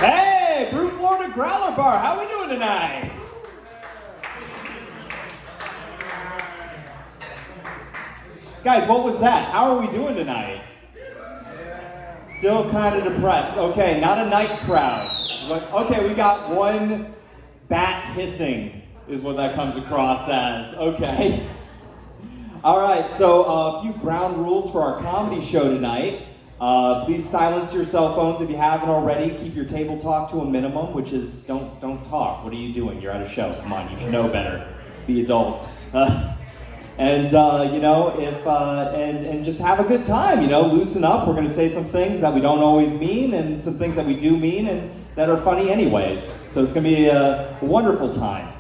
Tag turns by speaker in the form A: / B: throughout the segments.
A: Hey, Brew Florida Growler Bar, how we doing tonight? Guys, what was that? How are we doing tonight? Still kind of depressed. Okay, not a night crowd. Okay, we got one bat hissing is what that comes across as. Okay. All right, so a few ground rules for our comedy show tonight. Please silence your cell phones if you haven't already. Keep your table talk to a minimum, which is don't talk. What are you doing? You're at a show. Come on, you should know better. Be adults. And just have a good time. Loosen up. We're going to say some things that we don't always mean, and some things that we do mean, and that are funny anyways. So it's going to be a wonderful time.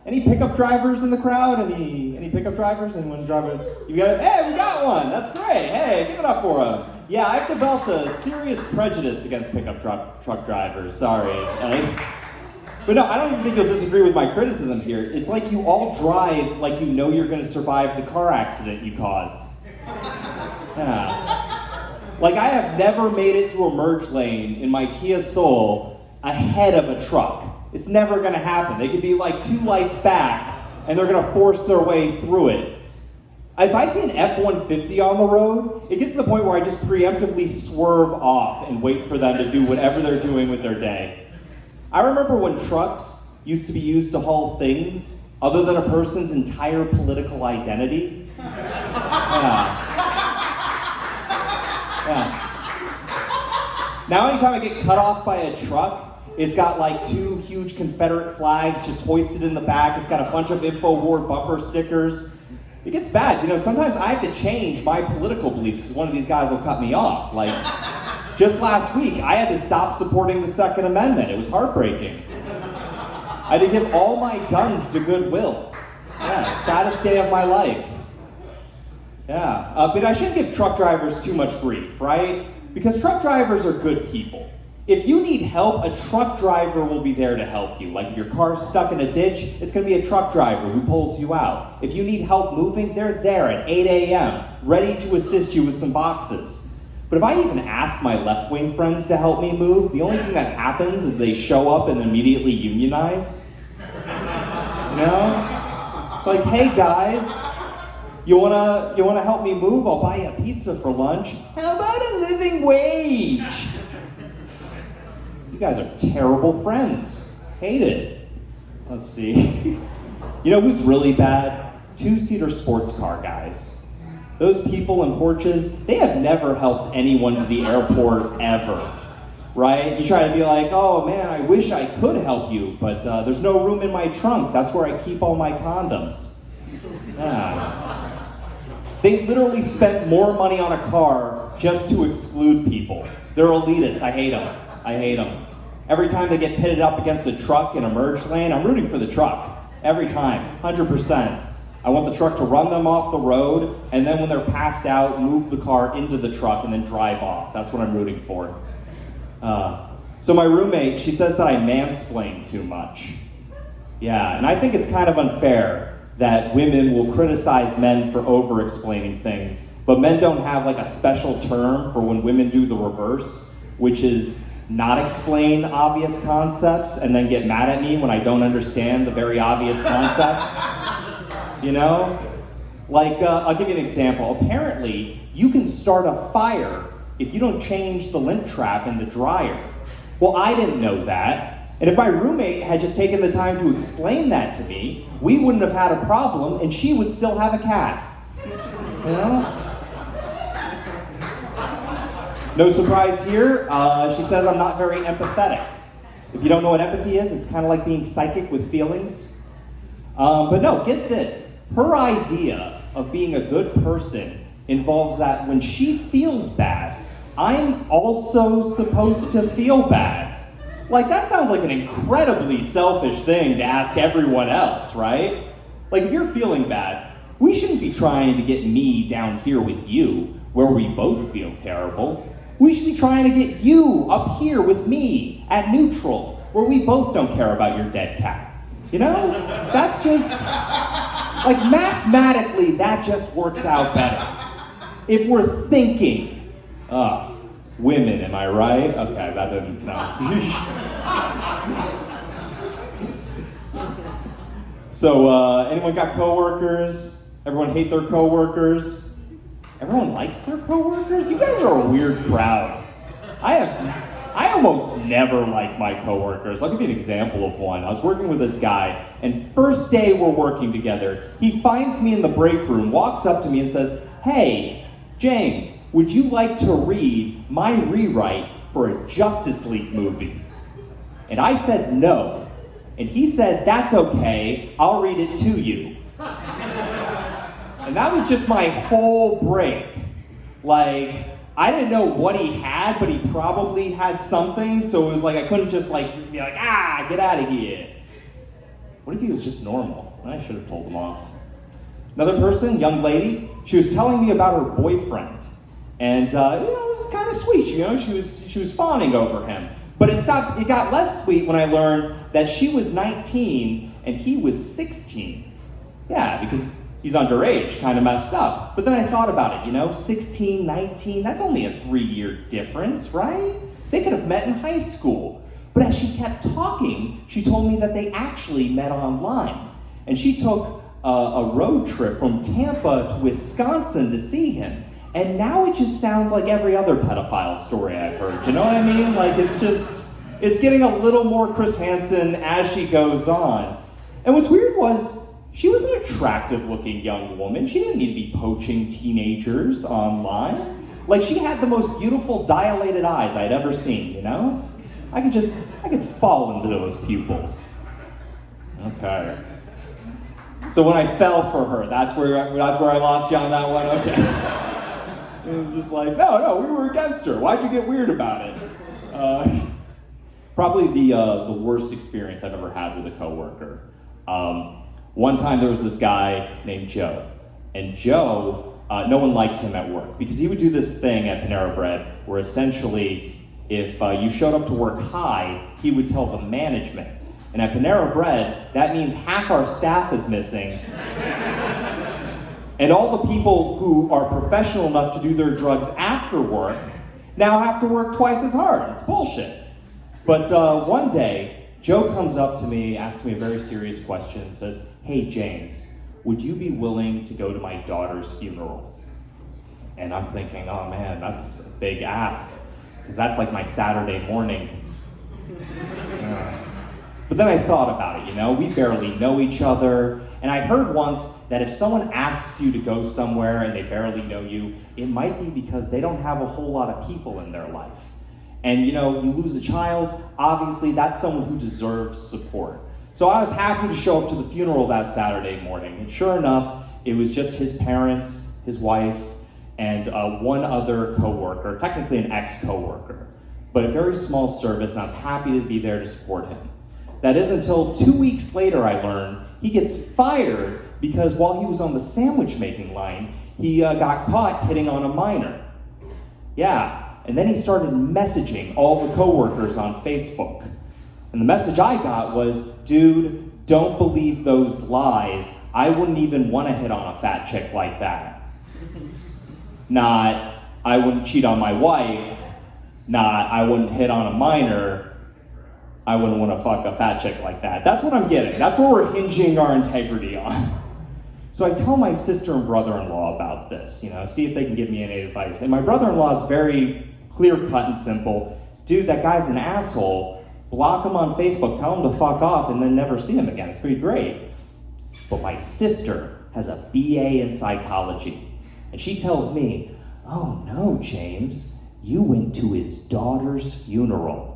A: Any pickup drivers in the crowd? Any pickup drivers? Anyone driving? Hey, we got one. That's great. Hey, give it up for him. Yeah, I've developed a serious prejudice against pickup truck drivers. Sorry. But no, I don't even think you'll disagree with my criticism here. It's like you all drive like you know you're going to survive the car accident you cause. Yeah. Like I have never made it through a merge lane in my Kia Soul ahead of a truck. It's never going to happen. They could be like 2 lights back, and they're going to force their way through it. If I see an F-150 on the road, it gets to the point where I just preemptively swerve off and wait for them to do whatever they're doing with their day. I remember when trucks used to be used to haul things other than a person's entire political identity. Yeah. Now anytime I get cut off by a truck, it's got like 2 huge Confederate flags just hoisted in the back. It's got a bunch of InfoWar bumper stickers. It gets bad. Sometimes I have to change my political beliefs because one of these guys will cut me off. Like, just last week, I had to stop supporting the Second Amendment. It was heartbreaking. I had to give all my guns to Goodwill. Yeah, saddest day of my life. Yeah, but I shouldn't give truck drivers too much grief, right? Because truck drivers are good people. If you need help, a truck driver will be there to help you. Like if your car's stuck in a ditch, it's going to be a truck driver who pulls you out. If you need help moving, they're there at 8 a.m., ready to assist you with some boxes. But if I even ask my left-wing friends to help me move, the only thing that happens is they show up and immediately unionize. It's like, hey guys, you wanna help me move? I'll buy you a pizza for lunch. How about a living wage? You guys are terrible friends. Hate it. Let's see. Who's really bad? 2-seater sports car guys. Those people in Porsches, they have never helped anyone to the airport ever, right? You try to be like, oh man, I wish I could help you, but there's no room in my trunk. That's where I keep all my condoms. Yeah. They literally spent more money on a car just to exclude people. They're elitists. I hate them. Every time they get pitted up against a truck in a merge lane, I'm rooting for the truck. Every time, 100%. I want the truck to run them off the road, and then when they're passed out, move the car into the truck and then drive off. That's what I'm rooting for. So my roommate, she says that I mansplain too much. Yeah, and I think it's kind of unfair that women will criticize men for over-explaining things, but men don't have like a special term for when women do the reverse, which is not explain obvious concepts and then get mad at me when I don't understand the very obvious concept. I'll give you an example. Apparently, you can start a fire if you don't change the lint trap in the dryer. Well, I didn't know that. And if my roommate had just taken the time to explain that to me, we wouldn't have had a problem and she would still have a cat. No surprise here. She says I'm not very empathetic. If you don't know what empathy is, it's kind of like being psychic with feelings. But no, get this. Her idea of being a good person involves that when she feels bad, I'm also supposed to feel bad. Like, that sounds like an incredibly selfish thing to ask everyone else, right? Like, if you're feeling bad, we shouldn't be trying to get me down here with you, where we both feel terrible. We should be trying to get you up here with me at neutral, where we both don't care about your dead cat. That's just, like, mathematically, that just works out better. If we're thinking, Women, am I right? Okay, that didn't, no. So, anyone got coworkers? Everyone hate their coworkers? Everyone likes their coworkers? You guys are a weird crowd. I almost never like my coworkers. I'll give you an example of one. I was working with this guy, and first day we're working together, he finds me in the break room, walks up to me and says, "Hey, James, would you like to read my rewrite for a Justice League movie?" And I said no. And he said, "That's okay, I'll read it to you." And that was just my whole break. Like, I didn't know what he had, but he probably had something, so it was like I couldn't just be like, get out of here. What if he was just normal? I should have told him off. Another person, young lady, she was telling me about her boyfriend. And it was kind of sweet, she was fawning over him. But it got less sweet when I learned that she was 19 and he was 16. Yeah, because he's underage, kind of messed up. But then I thought about it, 16, 19, that's only a 3-year difference, right? They could have met in high school. But as she kept talking, she told me that they actually met online. And she took a road trip from Tampa to Wisconsin to see him. And now it just sounds like every other pedophile story I've heard. You know what I mean? Like, it's getting a little more Chris Hansen as she goes on. And what's weird was, she was an attractive-looking young woman. She didn't need to be poaching teenagers online. Like, she had the most beautiful dilated eyes I'd ever seen, I could fall into those pupils. Okay. So when I fell for her, that's where I lost you on that one? Okay. It was just like, no, we were against her. Why'd you get weird about it? Probably the worst experience I've ever had with a coworker. One time there was this guy named Joe, and Joe, no one liked him at work because he would do this thing at Panera Bread where essentially if you showed up to work high, he would tell the management. And at Panera Bread, that means half our staff is missing. And all the people who are professional enough to do their drugs after work now have to work twice as hard. It's bullshit. But one day, Joe comes up to me, asks me a very serious question, and says, "Hey, James, would you be willing to go to my daughter's funeral?" And I'm thinking, oh man, that's a big ask, because that's like my Saturday morning. But then I thought about it, we barely know each other. And I heard once that if someone asks you to go somewhere and they barely know you, it might be because they don't have a whole lot of people in their life. And you lose a child, obviously that's someone who deserves support. So I was happy to show up to the funeral that Saturday morning. And sure enough, it was just his parents, his wife, and one other coworker, technically an ex-coworker. But a very small service, and I was happy to be there to support him. That is until 2 weeks later I learned he gets fired because while he was on the sandwich making line, he got caught hitting on a minor. Yeah, and then he started messaging all the coworkers on Facebook. And the message I got was, "Dude, don't believe those lies. I wouldn't even want to hit on a fat chick like that." Not, "I wouldn't cheat on my wife." Not, "I wouldn't hit on a minor. I wouldn't want to fuck a fat chick like that." That's what I'm getting. That's what we're hinging our integrity on. So I tell my sister and brother-in-law about this, see if they can give me any advice. And my brother-in-law is very clear-cut and simple. "Dude, that guy's an asshole. Block him on Facebook, tell him to fuck off, and then never see him again. It's gonna be great." But my sister has a BA in psychology. And she tells me, "Oh no, James, you went to his daughter's funeral.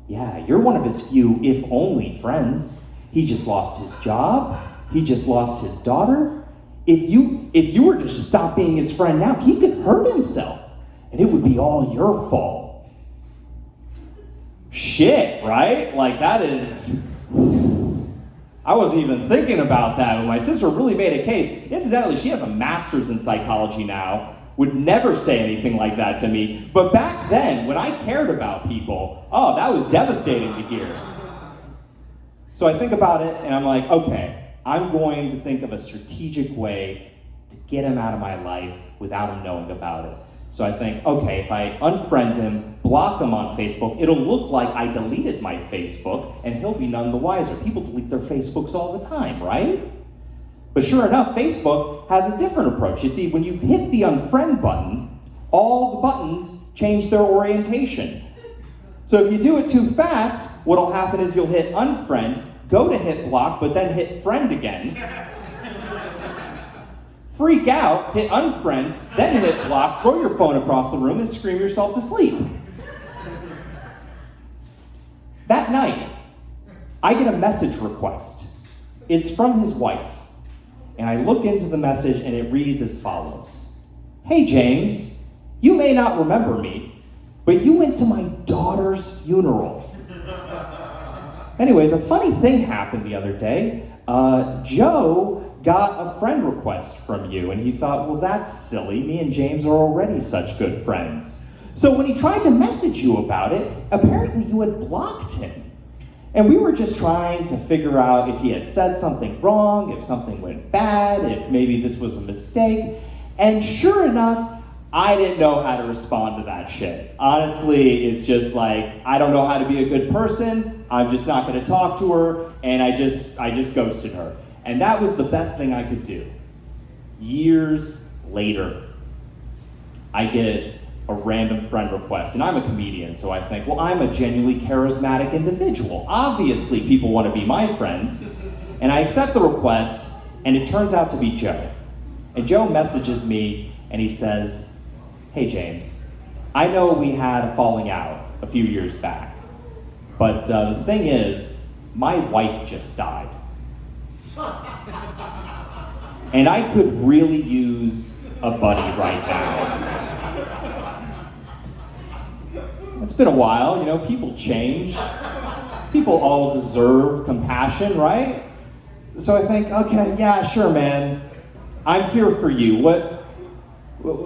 A: Yeah, you're one of his few, if only, friends. He just lost his job. He just lost his daughter. If you were to just stop being his friend now, he could hurt himself. And it would be all your fault." Shit, right? Like, that is... I wasn't even thinking about that, but my sister really made a case. Incidentally, she has a master's in psychology now. Would never say anything like that to me. But back then, when I cared about people, oh, that was devastating to hear. So I think about it, and I'm like, okay, I'm going to think of a strategic way to get him out of my life without him knowing about it. So I think, okay, if I unfriend him, block him on Facebook, it'll look like I deleted my Facebook, and he'll be none the wiser. People delete their Facebooks all the time, right? But sure enough, Facebook has a different approach. You see, when you hit the unfriend button, all the buttons change their orientation. So if you do it too fast, what'll happen is you'll hit unfriend, go to hit block, but then hit friend again. Freak out, hit unfriend, then hit block, throw your phone across the room, and scream yourself to sleep. That night, I get a message request. It's from his wife. And I look into the message, and it reads as follows. Hey, James, you may not remember me, but you went to my daughter's funeral. Anyways, a funny thing happened the other day. Joe got a friend request from you, and he thought, well, that's silly. Me and James are already such good friends. So when he tried to message you about it, apparently you had blocked him. And we were just trying to figure out if he had said something wrong, if something went bad, if maybe this was a mistake. And sure enough, I didn't know how to respond to that shit. Honestly, it's just like, I don't know how to be a good person. I'm just not going to talk to her, and I just ghosted her. And that was the best thing I could do. Years later, I get a random friend request, and I'm a comedian, so I think, well, I'm a genuinely charismatic individual. Obviously, people want to be my friends. And I accept the request, and it turns out to be Joe. And Joe messages me, and he says, hey, James, I know we had a falling out a few years back, but the thing is, my wife just died. And I could really use a buddy right now. It's been a while, you know, people change. People all deserve compassion, right? So I think, okay, yeah, sure, man. I'm here for you.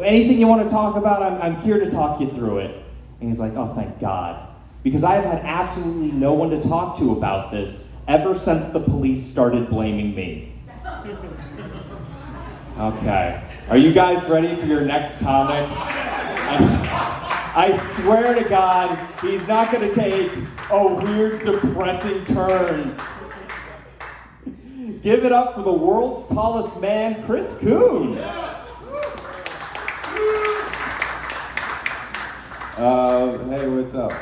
A: Anything you want to talk about, I'm here to talk you through it. And he's like, oh, thank God. Because I've had absolutely no one to talk to about this ever since the police started blaming me. Okay. Are you guys ready for your next comic? I swear to God, he's not going to take a weird, depressing turn. Give it up for the world's tallest man, Chris Kuhn.
B: Hey, what's up?